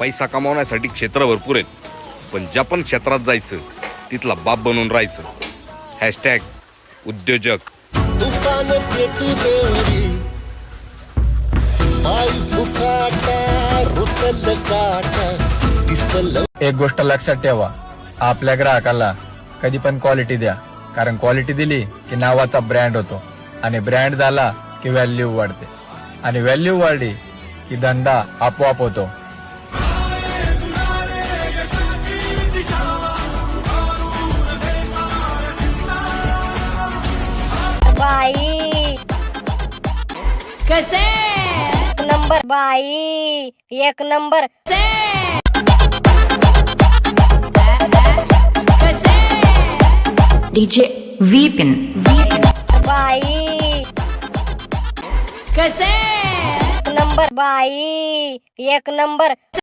पैसा कमावण्यासाठी क्षेत्र भरपूर आहेत, पण ज्या पण क्षेत्रात जायचं तिथला बाप बनून राहायचं. हॅशटॅग उद्योजक. एक गोष्ट लक्षात ठेवा, आपल्या ग्राहकाला कधी पण क्वालिटी द्या, कारण क्वालिटी दिली की नावाचा ब्रँड होतो, आणि ब्रँड झाला की व्हॅल्यू वाढते, आणि व्हॅल्यू वाढली की धंदा आपोआप होतो. बाई कसे नंबर, बाई एक नंबर. डीजे वीपिन बाई कसे नंबर, बाई एक नंबर.